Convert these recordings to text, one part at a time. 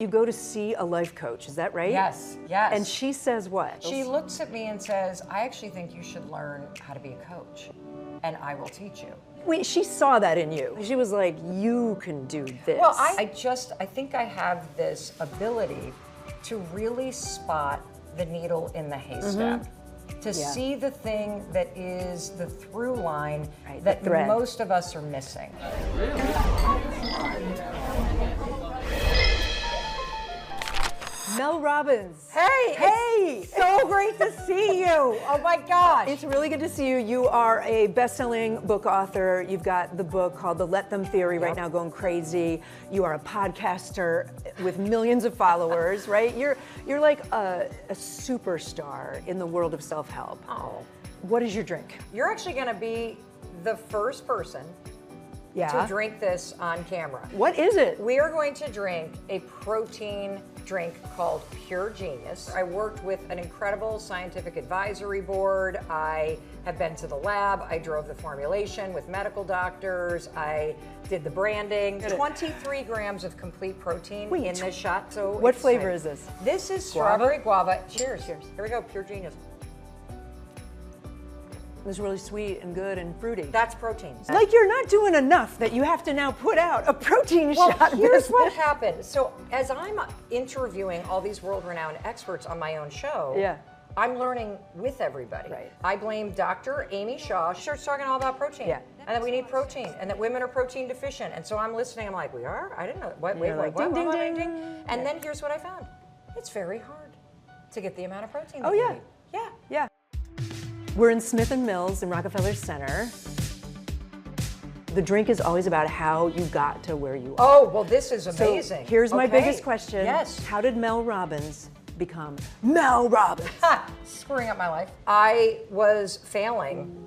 You go to see a life coach, is that right? Yes, yes. And she says what? She looks at me and says, I actually think you should learn how to be a coach, and I will teach you. Wait, she saw that in you. She was like, you can do this. Well, I think I have this ability to really spot the needle in the haystack. To see the thing that is the through line that most of us are missing. Mel Robbins. Hey! So great to see you. Oh my gosh. It's really good to see you. You are a best-selling book author. You've got the book called The Let Them Theory right now going crazy. You are a podcaster with millions of followers, right? You're like a superstar in the world of self-help. Oh. What is your drink? You're actually going to be the first person to drink this on camera. What is it? We are going to drink a protein drink called Pure Genius. I worked with an incredible scientific advisory board. I have been to the lab. I drove the formulation with medical doctors. I did the branding. 23 grams of complete protein in this shot. So what flavor is this? This is strawberry guava. Cheers. Here we go, Pure Genius. It's really sweet and good and fruity. That's protein. Like you're not doing enough that you have to now put out a protein shot. Well, here's what happened. So as I'm interviewing all these world-renowned experts on my own show, I'm learning with everybody. Right. I blame Dr. Amy Shaw. She starts talking all about protein. And that we need protein and that women are protein deficient. And so I'm listening, I'm like, we are? I didn't know. Wait, ding, ding, ding. And then here's what I found. It's very hard to get the amount of protein that you need. Yeah. We're in Smith & Mills in Rockefeller Center. The drink is always about how you got to where you are. Oh, well, this is amazing. So here's my biggest question. Yes. How did Mel Robbins become Mel Robbins? Screwing up my life. I was failing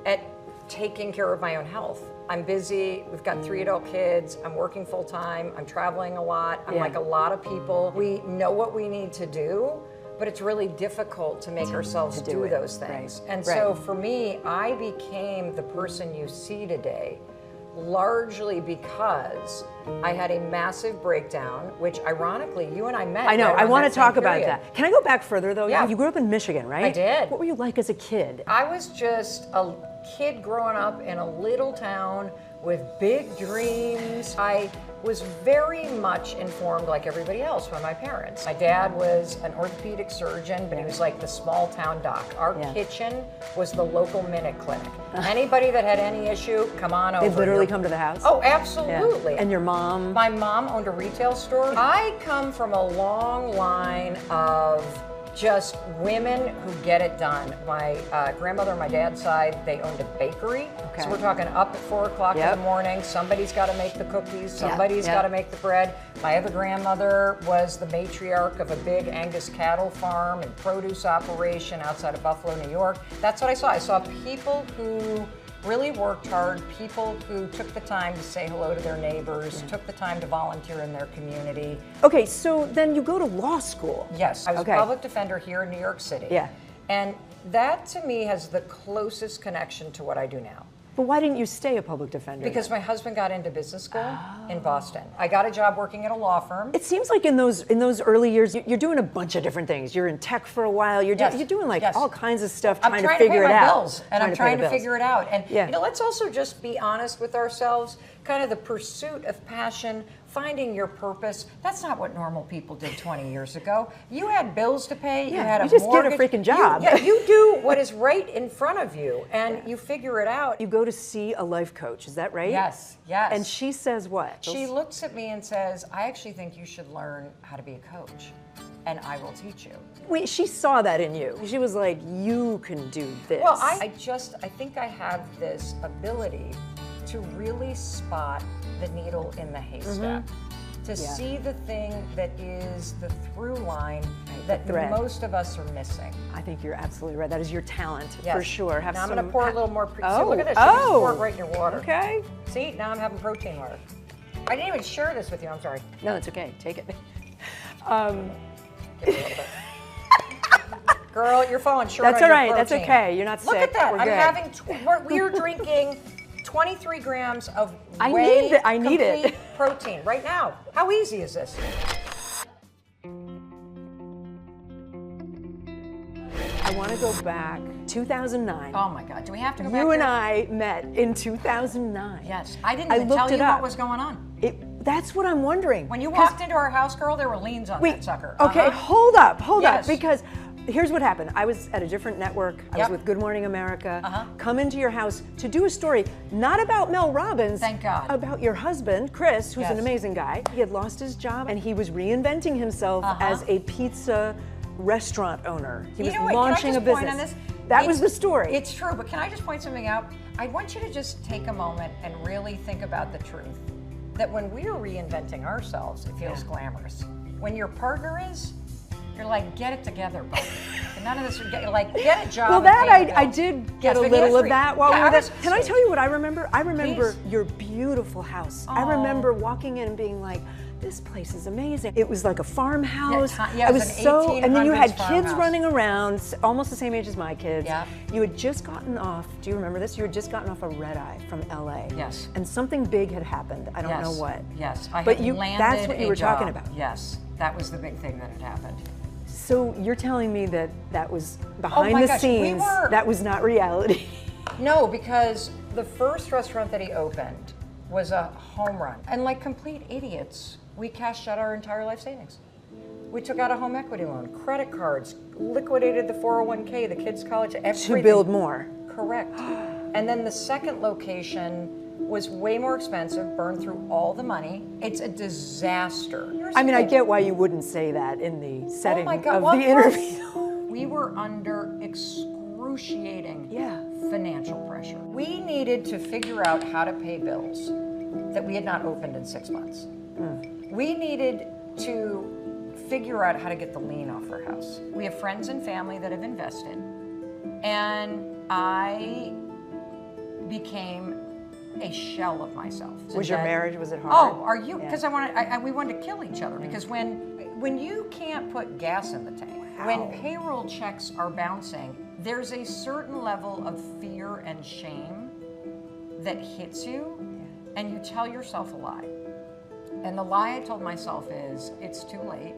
at taking care of my own health. I'm busy, we've got 3 adult kids, I'm working full time, I'm traveling a lot, I'm like a lot of people. We know what we need to do, but it's really difficult to make ourselves do those things. And so for me, I became the person you see today largely because I had a massive breakdown, which ironically you and I met. I know, I want to talk about that. Can I go back further though? Yeah. You grew up in Michigan, right? I did. What were you like as a kid? I was just a kid growing up in a little town with big dreams. I was very much informed like everybody else by my parents. My dad was an orthopedic surgeon, but he was like the small town doc. Our kitchen was the local minute clinic. Anybody that had any issue, come on over. They'd literally come to the house? Oh, absolutely. Yeah. And your mom? My mom owned a retail store. I come from a long line of just women who get it done. My grandmother on my dad's side, they owned a bakery. So we're talking up at 4 o'clock in the morning. Somebody's got to make the cookies. Somebody's got to make the bread. My other grandmother was the matriarch of a big Angus cattle farm and produce operation outside of Buffalo, New York. That's what I saw. I saw people who really worked hard, people who took the time to say hello to their neighbors, took the time to volunteer in their community. Okay, so then you go to law school. Yes, I was a public defender here in New York City. Yeah. And that to me has the closest connection to what I do now. But why didn't you stay a public defender? Because my husband got into business school in Boston. I got a job working at a law firm. It seems like in those early years, you're doing a bunch of different things. You're in tech for a while. You're doing like all kinds of stuff, trying to figure it out. I'm trying to pay my bills, and I'm trying to figure it out. And you know, let's also just be honest with ourselves. Kind of the pursuit of passion, finding your purpose. That's not what normal people did 20 years ago. You had bills to pay. You had a mortgage. You just get a freaking job. You do what is right in front of you, and you figure it out. You go to see a life coach, is that right? Yes. And she says what? She looks at me and says, I actually think you should learn how to be a coach, and I will teach you. Wait, she saw that in you. She was like, you can do this. Well, I think I have this ability to really spot the needle in the haystack. To see the thing that is the through line that most of us are missing. I think you're absolutely right. That is your talent, for sure. Now I'm going to pour a little more. See, look at this. Oh. You just pour it right in your water. Okay. See, now I'm having protein water. I didn't even share this with you. I'm sorry. No, it's okay. Take it. Give it a little bit. Girl, you're falling short. That's on all your right. That's protein. okay. You're not sick. Look at that. We're I'm good. having. We're drinking 23 grams of I need it. protein right now. How easy is this? want to go back 2009. Oh my God, do we have to go back You and there? I met in 2009. Yes, I didn't even tell you what was going on. That's what I'm wondering. When you walked into our house, girl, there were liens on that sucker. Okay, hold up, Yes. because here's what happened. I was at a different network. I was with Good Morning America. Come into your house to do a story, not about Mel Robbins. Thank God. About your husband, Chris, who's an amazing guy. He had lost his job and he was reinventing himself as a pizza restaurant owner. He was launching a business. That was the story. It's true, but can I just point something out? I want you to just take a moment and really think about the truth. That when we're reinventing ourselves, it feels glamorous. When your partner is, you're like, get it together, buddy. None of this, like, get a job. Well, that I did get a little of that while we were there. Can I tell you what I remember? I remember your beautiful house. I remember walking in and being like, this place is amazing. It was like a farmhouse. Yeah, it was an 1800s and then you had kids farmhouse. running around, almost the same age as my kids. Yeah. You had just gotten off, do you remember this? You had just gotten off a red eye from LA. Yes. And something big had happened. I don't know what. Yes, But that's what you were talking about. Yes, that was the big thing that had happened. So you're telling me that that was behind the scenes, that was not reality. No, because the first restaurant that he opened was a home run. And like complete idiots, we cashed out our entire life savings. We took out a home equity loan, credit cards, liquidated the 401k, the kids' college, everything. To build more. Correct. And then the second location was way more expensive, burned through all the money. It's a disaster. I mean, I get why you wouldn't say that in the setting of the well, interview. We were under excruciating financial pressure. We needed to figure out how to pay bills that we had not opened in 6 months. We needed to figure out how to get the lien off our house. We have friends and family that have invested, and I became a shell of myself. Was your marriage, was it hard? Oh, are you? Because we wanted to kill each other. Because when you can't put gas in the tank, when payroll checks are bouncing, there's a certain level of fear and shame that hits you, and you tell yourself a lie. And the lie I told myself is, it's too late.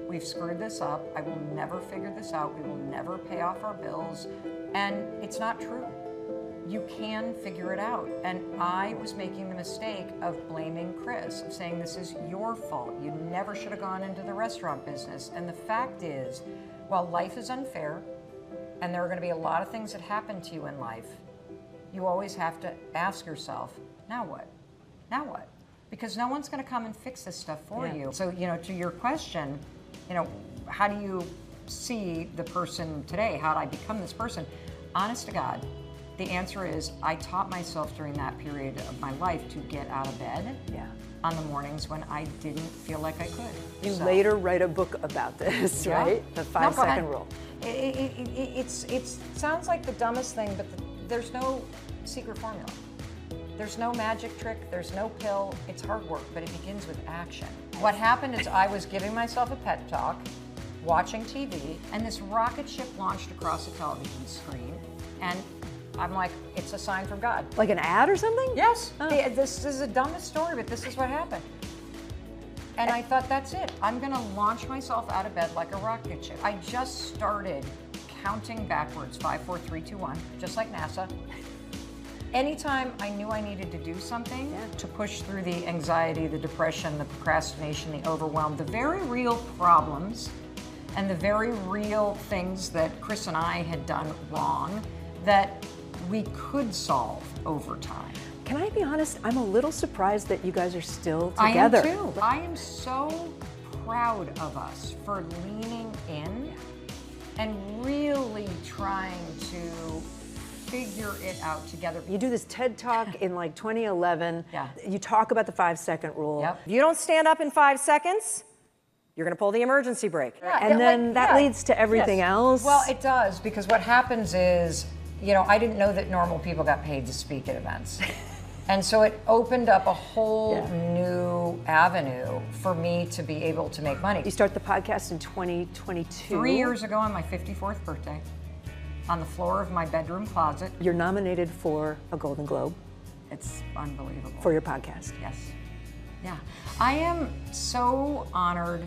We've screwed this up. I will never figure this out. We will never pay off our bills. And it's not true. You can figure it out. And I was making the mistake of blaming Chris, of saying this is your fault. You never should have gone into the restaurant business. And the fact is, while life is unfair, and there are going to be a lot of things that happen to you in life, you always have to ask yourself, now what? Now what? Because no one's going to come and fix this stuff for you. So, to your question, how do you see the person today? How did I become this person? Honest to God, the answer is I taught myself during that period of my life to get out of bed on the mornings when I didn't feel like I could. You later write a book about this, right? The 5-second rule. It sounds like the dumbest thing, but there's no secret formula. There's no magic trick, there's no pill. It's hard work, but it begins with action. What happened is I was giving myself a pep talk, watching TV, and this rocket ship launched across the television screen, and I'm like, it's a sign from God. Like an ad or something? Yes. This is the dumbest story, but this is what happened. And I thought, that's it. I'm gonna launch myself out of bed like a rocket ship. I just started counting backwards, 5, 4, 3, 2, 1, just like NASA. Anytime I knew I needed to do something to push through the anxiety, the depression, the procrastination, the overwhelm, the very real problems and the very real things that Chris and I had done wrong that we could solve over time. Can I be honest? I'm a little surprised that you guys are still together. I am too. I am so proud of us for leaning in and really trying to figure it out together. You do this TED Talk in like 2011. Yeah. You talk about the 5-second rule. Yep. If you don't stand up in 5 seconds, you're going to pull the emergency brake. Yeah, and then that leads to everything else. Well, it does, because what happens is, I didn't know that normal people got paid to speak at events. And so it opened up a whole new avenue for me to be able to make money. You start the podcast in 2022. 3 years ago on my 54th birthday, on the floor of my bedroom closet. You're nominated for a Golden Globe. It's unbelievable. For your podcast. Yes. Yeah. I am so honored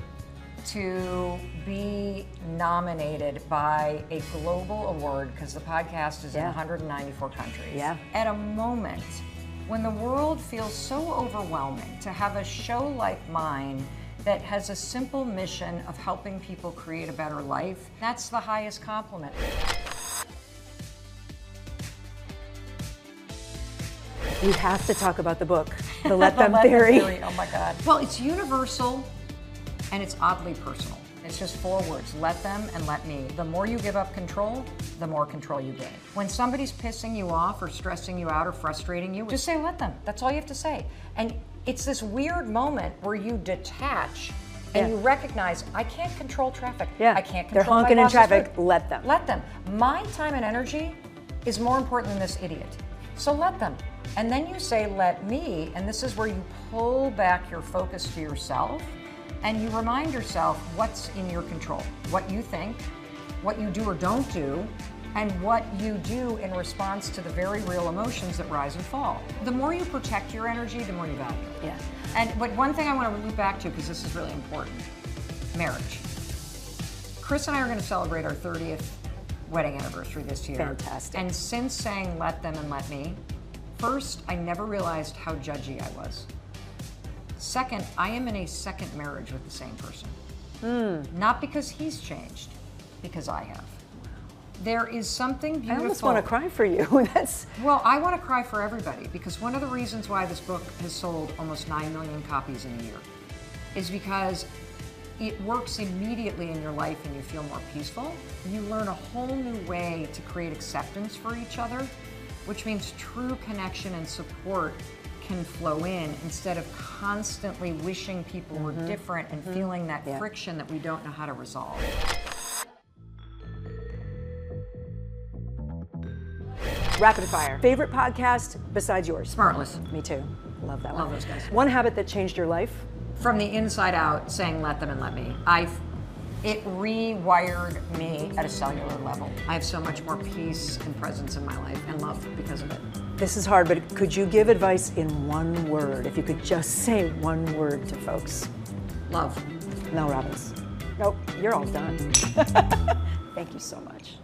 to be nominated by a global award, because the podcast is in 194 countries, at a moment when the world feels so overwhelming, to have a show like mine that has a simple mission of helping people create a better life, that's the highest compliment. We have to talk about the book, The Let The Them Let Theory. Them Theory. Oh my God. Well, it's universal and it's oddly personal. It's just 4 words: let them and let me. The more you give up control, the more control you gain. When somebody's pissing you off or stressing you out or frustrating you, just say let them. That's all you have to say. And it's this weird moment where you detach and you recognize, I can't control traffic. I can't control They're honking my in boss's traffic, food. let them. Let them. My time and energy is more important than this idiot. So let them. And then you say, let me, and this is where you pull back your focus to yourself and you remind yourself what's in your control, what you think, what you do or don't do, and what you do in response to the very real emotions that rise and fall. The more you protect your energy, the more you value it. But one thing I want to loop back to, because this is really important, marriage. Chris and I are going to celebrate our 30th wedding anniversary this year. Fantastic. And since saying let them and let me, first, I never realized how judgy I was. Second, I am in a second marriage with the same person. Not because he's changed, because I have. There is something beautiful. I almost want to cry for you. Well, I want to cry for everybody, because one of the reasons why this book has sold almost 9 million copies in a year is because it works immediately in your life and you feel more peaceful. You learn a whole new way to create acceptance for each other, which means true connection and support can flow in instead of constantly wishing people were different and feeling that friction that we don't know how to resolve. Rapid fire. Favorite podcast besides yours? Smartless. Me too. Love that one. Love those guys. One habit that changed your life? From the inside out, saying let them and let me. It rewired me at a cellular level. I have so much more peace and presence in my life and love because of it. This is hard, but could you give advice in one word? If you could just say one word to folks. Love. Mel Robbins. Nope, you're all done. Thank you so much.